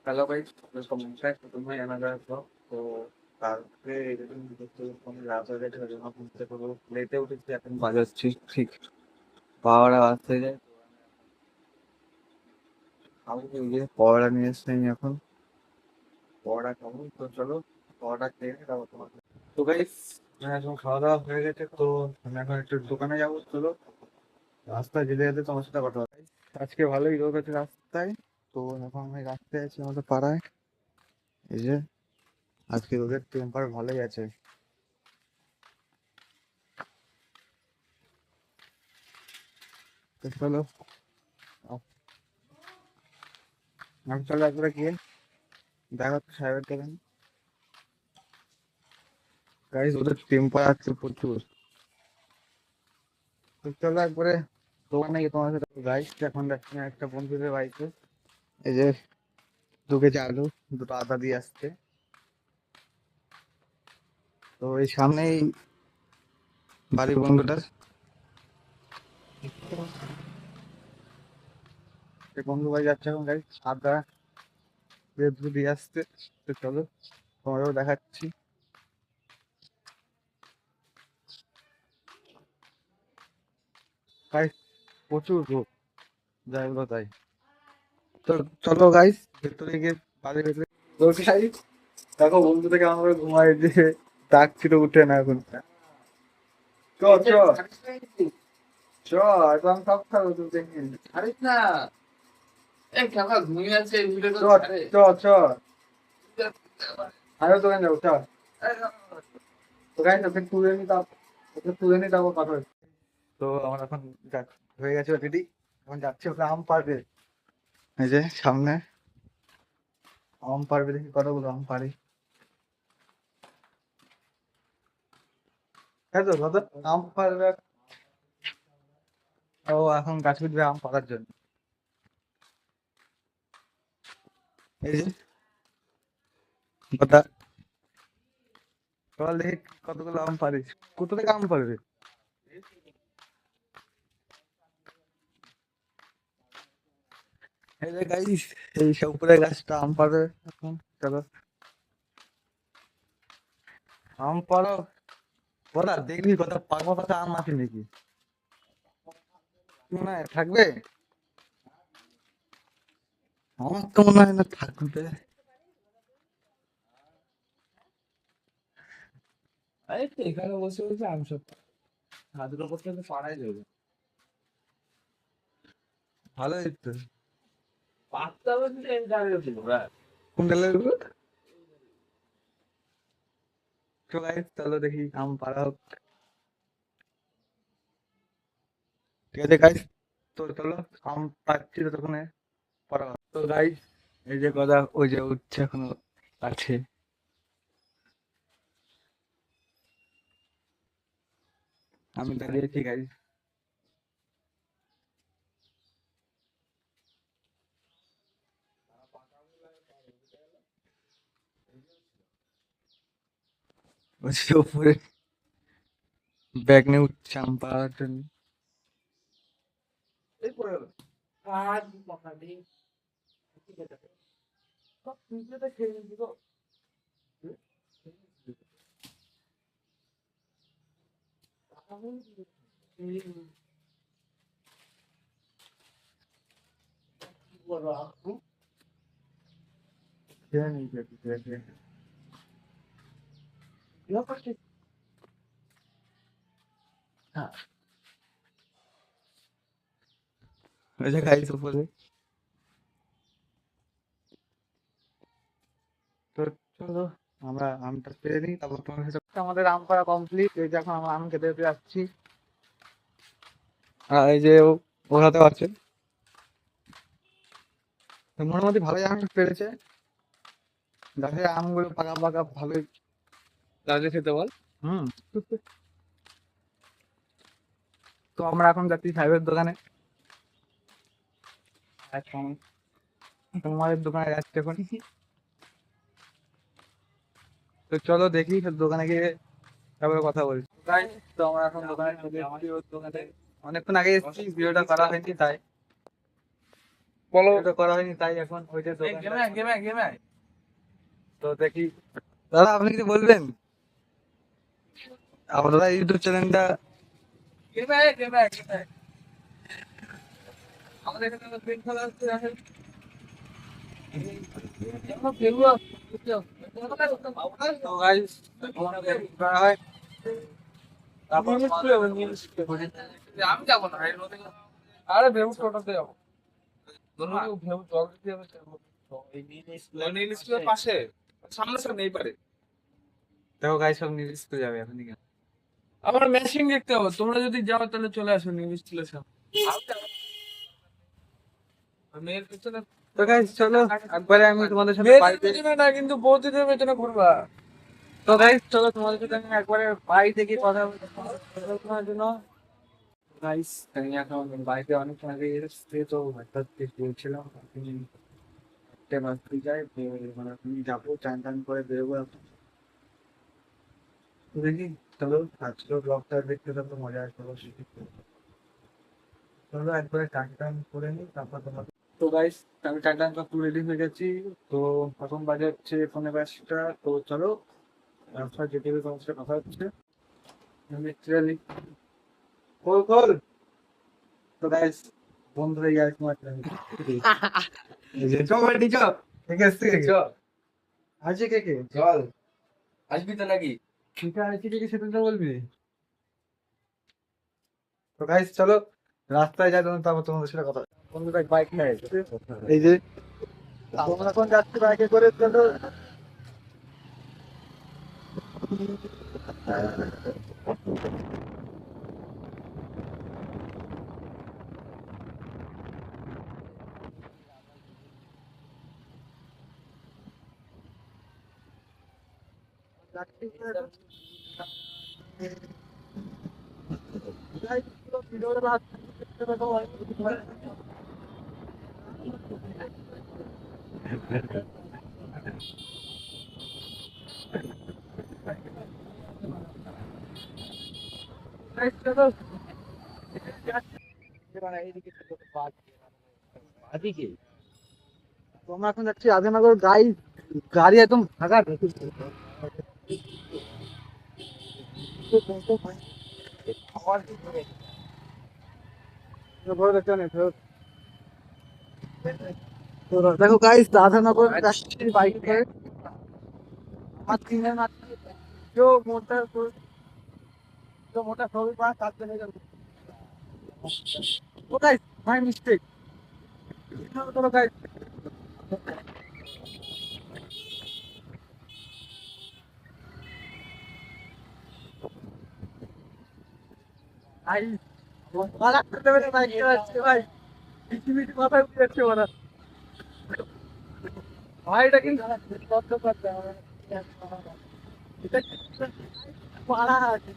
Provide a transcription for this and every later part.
Hello guys, welcome back to my another blog. তো কালকে এরকম দেখতে রাত হয়ে গেছে, ওই জন্য ঘুমতে পুরো লেটে উঠেছি। এখন বাজাচ্ছি ঠিক 12টা বাজতে যায়। আমি এই যে পরোটা নিয়ে এসছি আমি এখন। পরোটা খাবো, তো চলো পরোটা খেয়ে নিই, তারপর তোমাকে। তো গাইস, এখন খাওয়া দাওয়া হয়ে গেছে, তো আমি এখন একটু দোকানে যাবো। চলো রাস্তায় যেতে যেতে তোমার সাথে কথা হবে। আজকে ভালোই রোদ আছে রাস্তায়। তো এখন আমি রাস্তায় আছি আমাদের পাড়ায়। এই যে আজকে রোদের টেম্পার ভালোই আছে। তো চলো আমি চলো একবারে গিয়ে দেখা হচ্ছে সাহেবের দোকানে। গাইস ওদের টেম্পার আছে প্রচুর। তো চলো একবারে দোকানে গিয়ে তোমার সাথে। গাইস এখন যাচ্ছি না একটা বন্ধুদের বাড়িতে। এই যে 2 কেজি আলু, দুটো আদা দিয়ে আসছে। তো এই সামনেই বাড়ির বন্ধুটার, সেই বন্ধু বাড়ি যাচ্ছে এখন। গাইস আদা দুটো দিয়ে আসছে। তো চলো তোমারও দেখাচ্ছি। গাইস প্রচুর রোদ, যাই বলো তাই। তো চলো গাইস ভেতরে গিয়ে, বাড়ির ভেতরে। তো গাইস দেখো বন্ধু থেকে আমার ঘুমাই দিয়ে ডাকছিল, উঠে না এখন। চ চ চ, একদম সব খাবো তুই দেখি। ছাড়িস না। এই কাকা ঘুমিয়ে আছে ভিডিও চ তো ছাড়ে। চ চ, আরো দোকানে যাবো চ। তো গাইস ওকে তুলে নি, তাও ওকে তুলে নি, তারপর কথা হচ্ছে। তো আমার এখন হয়ে গেছে রেডি। এখন যাচ্ছি ওকে আম পাড়বে। এই যে সামনে আম পাড়বে, দেখি কতগুলো আম পারি। তাই তো কত আম পাড়বে। ও এখন গাছ উঠবে আম পাড়ার জন্য। এই যে কথা, চল দেখি কতগুলো আম পারিস। কোথা থেকে আম পারবে? এই যে গাইস, এই সব উপরে গাছটা আম পাড়বে এখন। চলো আম পাড়ো। বলা দেখবি কত পাকা পাকা আম আছে নাকি, মনে হয় থাকবে। আমার তো মনে হয় না থাকবে। এই তো এখানে বসে বসে আমি সব হাতের উপর থেকে পাড়াই যাবে। ভালোই তো। পাত্তা বলতে এই দাঁড়িয়ে ছিল ব্যাস। কোন ডালের উপর? তো গাইস চলো দেখি আম পাড়া হোক। ঠিক আছে গাইস, তো চলো আম পাচ্ছি তো তখন পাড়া হোক। তো গাইস এই যে কথা, ওই যে উঠছে এখনো আছে। আমি দাঁড়িয়েছি গাইস। ওই যে উপরে ব্যাগ নিয়ে উঠছে আম পাড়ার জন্য। এই পড়ে গেল। আর কথা নেই। সব পিঁপড়েটা খেয়ে নিয়েছি গো। কি বলবো আপু? খেয়ে নিয়েছে, খেয়ে নিয়েছে। ব্যাপারটা হ্যাঁ, ওই যে গাইস উপরে। তো চলো আমরা আমটা পেরে নিই, তারপর তোমার সাথে। আমাদের আম পাড়া কমপ্লিট। এই যে এখন আমরা আম খেতে খেতে যাচ্ছি। আর এই যে ওর হাতেও আছে। তো মোটামুটি ভালোই আম পেরেছে। গাছের আমগুলো পাকা পাকা ভালোই লাগছে খেতে, বল। হুম। তো আমরা এখন যাচ্ছি সাহেবের দোকানে। এখন তোমাদের দোকানে যাচ্ছে এখন। তো চলো দেখি দোকানে গিয়ে তারপরে কথা বলছি। তাই তো আমরা এখন দোকানে চলে এসেছি, ওর দোকানে অনেকক্ষণ আগে এসেছি, ভিডিওটা করা হয়নি তাই। বলো এটা করা হয়নি তাই এখন ওইটা দোকানটা গেমে তো দেখি। দাদা আপনি কিছু বলবেন? আপনারা ইউটিউব চ্যানেলটা গেমে আমাদের এখানে পেন খেলা হচ্ছে দেখেন তো গাইস করা হয় তারপর আমি যাবো না আরে ভেবু টোটাতে যাবো ভেবু জল দিতে হবে নীল স্কুলের পাশে সামনে সামনে এই পারে দেখো গাইস সব নিউজ স্কুলে যাবে এখন কি আমার ম্যাচিং দেখতে হবে তোমরা যদি যাও তাহলে চলে আসো নীল স্কুলের সামনে মেয়ের পেছনে তো গাইস চলো একবারে আমি তোমাদের সাথে মেয়েদের বাড়িতে পেছনে না কিন্তু বৌদিদের পেছনে ঘুরবা তো গাইস চলো তোমাদের সাথে আমি একবারে বাড়িতে গিয়ে কথা বলার জন্য গাইস আমি এখন বাড়িতে অনেক আগে এসেছি তো একটা বলছিলাম একটা মাস যাই মানে তুমি যাবো চান টান করে বেরোবো এখন। তো দেখি চলো আজকের ব্লগটা দেখতে তো মজা আসবে অবশ্যই। চলো একবারে চান টান করে নিই তারপর তোমার তো গাইস আমি চান টান সব রেডি হয়ে গেছি। তো এখন বাজে হচ্ছে 5:30। তো চলো রাস্তা যেতে হবে তোমার সাথে কথা হচ্ছে আমি ট্রেনে কল কল। তো গাইস বন্ধুরা ইয়ার তোমার চল ভাই নিচো ঠিক আছে আছে কে কে চল আসবি তো নাকি ঠিক আছে কে কে সেটা তো বলবি। তো গাইস চলো রাস্তায় যাই তখন তারপর তোমাদের সাথে কথা বন্ধুরা বাইক নিয়ে এই যে তোমরা এখন যাচ্ছি বাইকে করে চলো। তোমরা এখন যাচ্ছি রাধানগর গাড়ি একদম ফাঁকা দেখো গাইস রাধানগর যাচ্ছি বাইক করে আমার তিনের মাত্র মোটা ছবি পাওয়া তার জন্য ও গাইস মাই মিস্টেক চলো গাইস ভাই মারা করতে পারে বাইক চালাচ্ছে ভাই পৃথিবীতে মাথায় উঠে যাচ্ছে ওরা ভাই এটা কিন্তু কষ্ট করতে হবে এটা মারা আছে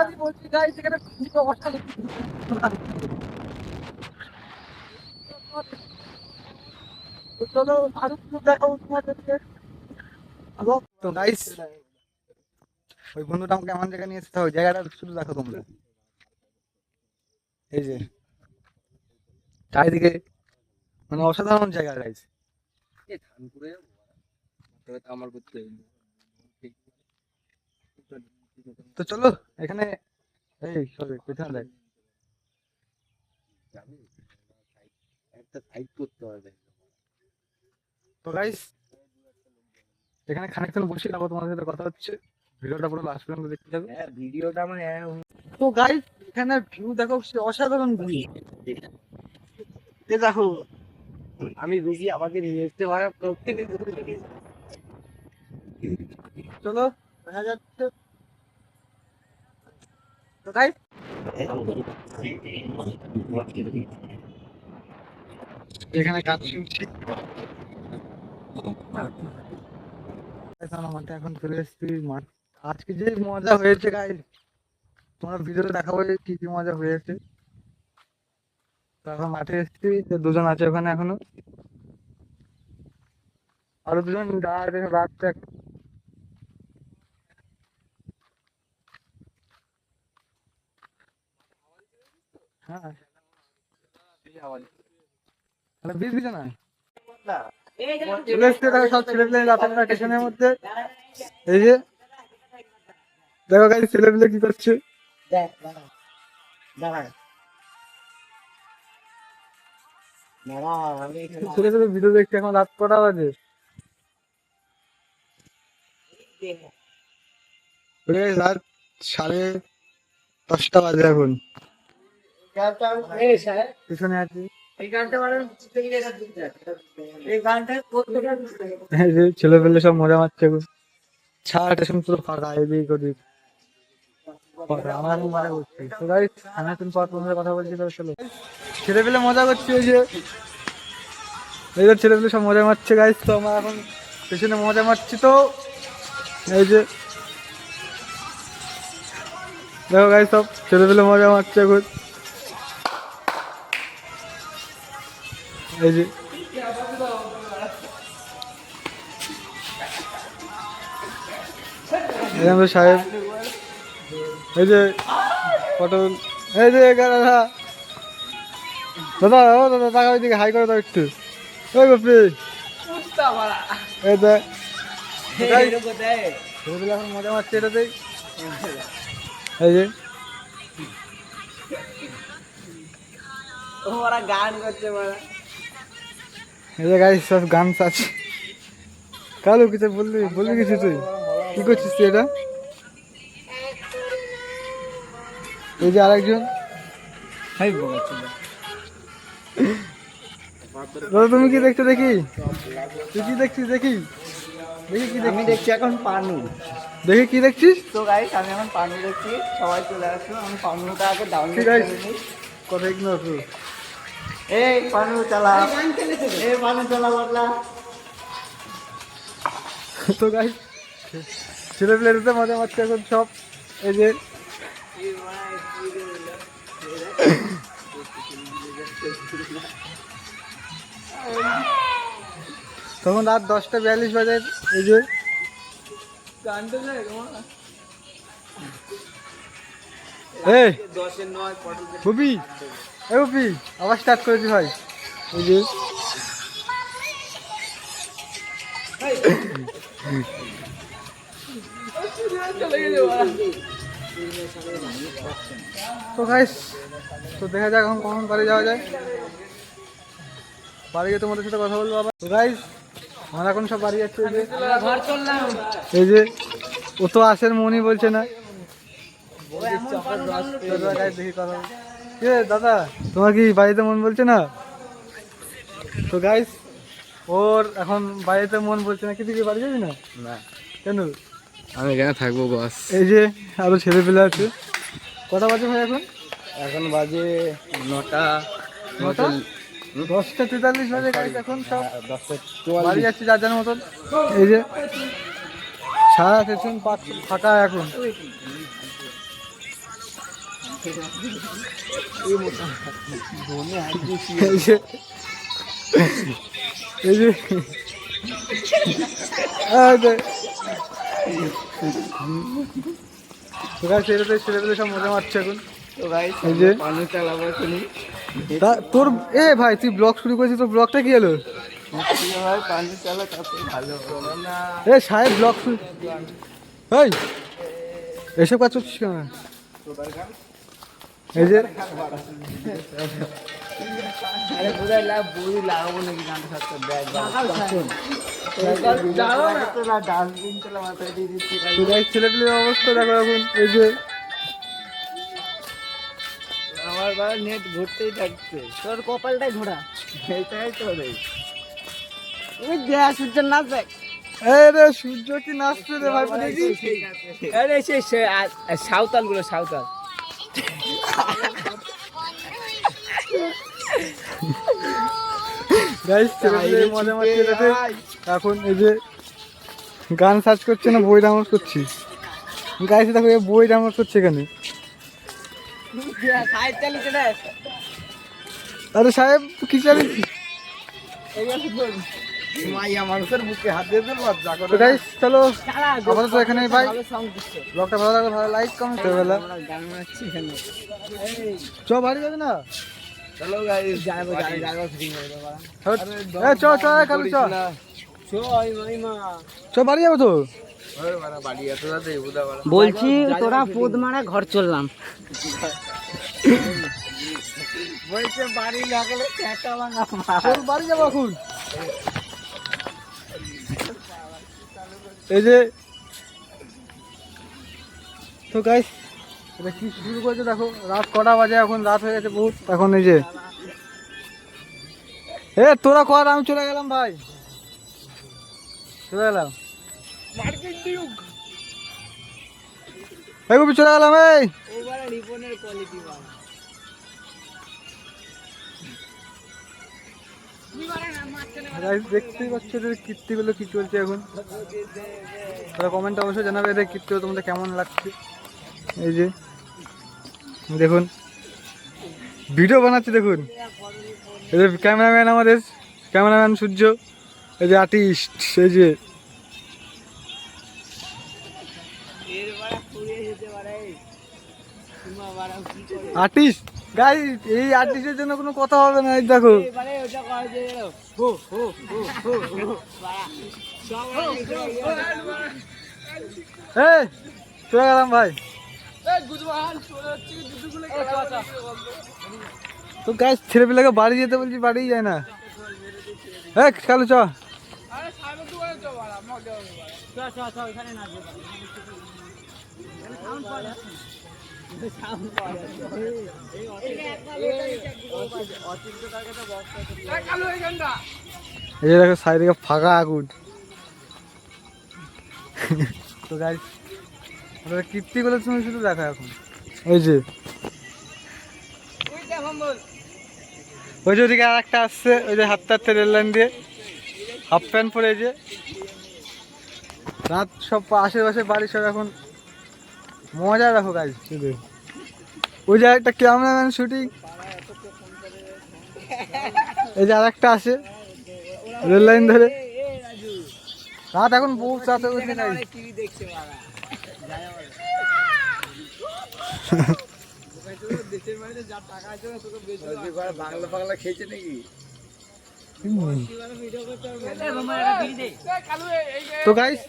আমি বলছি গাইস এখানে খুব অবস্থা চলো আরো দেখাবো তোমাদেরকে তো গাইস ওই বন্ধুটা আমাকে এমন জায়গায় নিয়ে এসেছে ওই জায়গাটা শুধু দেখো তোমরা এই যে চারিদিকে মানে অসাধারণ জায়গা গাইস আমার করতে তো চলো এখানে এই সরি পেছনে দেখ একটা সাইড করতে হবে তো গাইস এখানে খানিকক্ষণ বসে তারপর তোমাদের সাথে কথা হচ্ছে ভিডিওটা পুরো লাস্ট পর্যন্ত দেখতে যাবে। ভিডিওটা মানে তো গাইস এখানে ভিউ দেখো, সে অসাধারণ ভিউ। দেখো আমি বুঝি আমাকে নিয়ে আসতে পারে প্রত্যেকে চলো দেখা যাচ্ছে। তো গাইস এখানে গান শুনছি। মাঠে এখন চলে এসেছি মাঠ। আজকে যে মজা হয়েছে গাইস, তোমার ভিডিওতে দেখাবো যে কি কি মজা হয়েছে। তো এখন মাঠে এসেছি, দুজন আছে ওখানে এখনো, আরো দুজন দাঁড়াতে রাখছে। হ্যাঁ বিষ দিছে না চলে এসছে। দেখো সব ছেলেপিলে আপনার স্টেশনের মধ্যে। এই যে দেখো গাড়ি ছেলেপিলে কি করছে। ছেলেপিলে ভিডিও দেখছে, এখন রাত কটা বাজে? রাত 10:30 বাজে এখন। পিছনে আছি, ছেলেপেলে সব মজা মারছে এখন। ছাড় স্টেশন পুরো ফাঁকা, এদিক ওদিক আমার এখন মজা করছি। তো গাইস আমি এখন পর তোমাদের কথা বলছি। তো চলো, ছেলেপেলে মজা করছে। ওই যে এইবার ছেলেপেলে সব মজা মারছে গাইস। তো আমরা এখন পেছনে মজা মারছি। তো এই যে দেখো গাইস সব ছেলেপেলে মজা মারছে এখন। এই যে আমাদের সাহেব, এই যে পটল, এই যে দাদা দাদা, ও দাদা টাকা ওইদিকে হাই করে দাও একটু। ওই বাপরে এই দেখ ছেলেপেলে এখন মজা মারছে এটাতেই। এই যে ওরা গান করছে এই যে গাইস সব গান আছে। কালু কিছু বলবি কিছু? তুই কি করছিস তুই এটা? এই যে আরেকজন, দাদা তুমি কি দেখছো? দেখি তুই কি দেখছিস? দেখি কি আমি দেখছি এখন পানু। দেখি কি দেখছিস? তো গাইস আমি এখন পানু দেখছি, সবাই চলে আসো। আমি পানুটা আগে ডাউনলোড ঠিক করে আছে। নিই। কথা ইগনোর করো। এই পানু চালা, এই পানু চালা বদলা। তো গাইস ছেলেপেলেতে মজা মারছে এখন সব। এই যে তখন রাত 10:42 বাজে। এই যে এই ববি, এই ববি আবার স্টার্ট করেছি ভাই। এই যে তো গাইস তো দেখা যাক এখন কখন বাড়ি যাওয়া যায়। বাড়ি গিয়ে তোমাদের সাথে কথা বলবো আবার। তো গাইস আমরা এখন সব বাড়ি যাচ্ছি। এই যে ও তো আসের মনই বলছে না। দেখি কথা কে দাদা, তোমার কি বাড়িতে মন বলছে না? তো গাইস ওর এখন বাড়িতে মন বলছে না। কি বাড়ি যাবি না? কেন? আমি এখানে থাকবো বস। এই যে আরো ছেলেপেলে আছে। কটা বাজে ভাই এখন? এখন বাজে 9টা 10:43 বাজে গাইস। এখন সব 10টা বাড়ি যাচ্ছি যার যার মতন। এই যে সারা স্টেশন ফাঁকা এখন। এই যে এই যে ছেলেপেলে সব মজা মারছে এখন। তো গাইস এই যে পানু চালাবো শুনি। তোর ভাই তুই ব্লগ শুরু করেছিস, তোর ব্লগটা কি হলো? ভাই পানু চালা কত ভালো না। সাহেব ব্লগ শুরু, এই এসব কাজ করছিস কেন? এই যে আরে পুরো লাভ বই লাগাবো নাকি গানটা সাথে ব্যাগ ডাস্টবিন চলে মাথায় দিয়ে দিচ্ছি তো গাইস ছেলেপেলের অবস্থা দেখো এখন এই যে আমার বাবা নেট ঘুরতেই থাকছে তোর কপালটাই ঘোরা এইটাই তো রে ওই দেয়া সূর্য নাচ দেখ এই রে সূর্য কি নাচছে রে ভাই দেখি আরে সে সাঁওতাল গুলো সাঁওতাল গাইস ছেলেপেলে মজা মারছে দেখে এখন এই যে গান সার্চ করছে না বই ডাউনলোড করছি গাইস দেখো এই বই ডাউনলোড করছে এখানে সাইড চালিয়ে রে আরে সাহেব কি চালিয়েছি মাইয়া মানুষের বুকে হাত দিয়ে দিল লজ্জা করে তো গাইস চলো চালা আপাতত এখানেই ভাই সাউন্ড দিচ্ছে ব্লগটা ভালো লাগলে ভালো লাইক কমেন্ট করে বেলা আমরা গান মারছি এখানে চ বাড়ি যাবে না চলো গাইস যাবো ফ্রি হয়ে যাবো এ চ চ কালু চ চই মাইমা চ বাড়ি যাবো তো বলছি তোরা পোদ মারা ঘর চললাম বলছে বাড়ি লাগালে টাকা ভাঙা চল বাড়ি যাবো এখন এই যে তো গাইস এটা কি শুরু করেছে দেখো রাত কটা বাজে এখন রাত হয়ে গেছে বহুত এখন এই যে এ তোরা কর আমি চলে গেলাম ভাই চলে গেলাম এই গুপি চলে গেলাম এই ওবারে রিপনের কোয়ালিটি বাবা গাইস দেখতেই পাচ্ছ এদের কীর্তিগুলো কি চলছে এখন তোরা কমেন্ট অবশ্যই জানাবে এদের কীর্তিগুলো তোমাদের কেমন লাগছে এই যে দেখুন ভিডিও বানাচ্ছে দেখুন এই যে ক্যামেরাম্যান আমাদের ক্যামেরাম্যান সূর্য এই যে আর্টিস্ট এই যে এর বাড়া পুড়িয়ে যেতে পারে তোমার বাড়া কি করে আর্টিস্ট গাইস এই আর্টিস্টের জন্য কোনো কথা হবে না এই দেখো এবারে ওটা করে দিয়ে গেল হো হো হো হো বাড়া সব এই চলে গেলাম ভাই তো গাইস ছেলেপিলাকে বাড়ি যেতে বলছি বাড়ি যায় না হ্যাঁ কালু চ এখানে না সাউন্ড পাওয়া যাচ্ছে সাউন্ড পাওয়া যাচ্ছে এই যে দেখো সাইডে ফাঁকা আগুন তো গাইস ওদের কীর্তিগুলো তুমি শুধু দেখো এখন এই যে ওই যে ওদিকে আর একটা আসছে ওই যে হাঁটতে হাঁটতে রেল লাইন দিয়ে হাফ প্যান্ট পরে এই যে রাত সব আশেপাশে বাড়ি সব এখন মজা দেখো গাইস শুধু ওই যে একটা ক্যামেরাম্যান শুটিং এই যে আর একটা আসে রেল লাইন ধরে রাত এখন বহুত রাত হয়ে গেছে গাইস টিভি দেখছে বাবা দেশের বাইরে যা টাকা আছে না তোকে বেচে বাংলা বাংলা খেয়েছে নাকি তো গাইস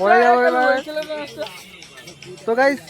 পরে যাবো তো গাইস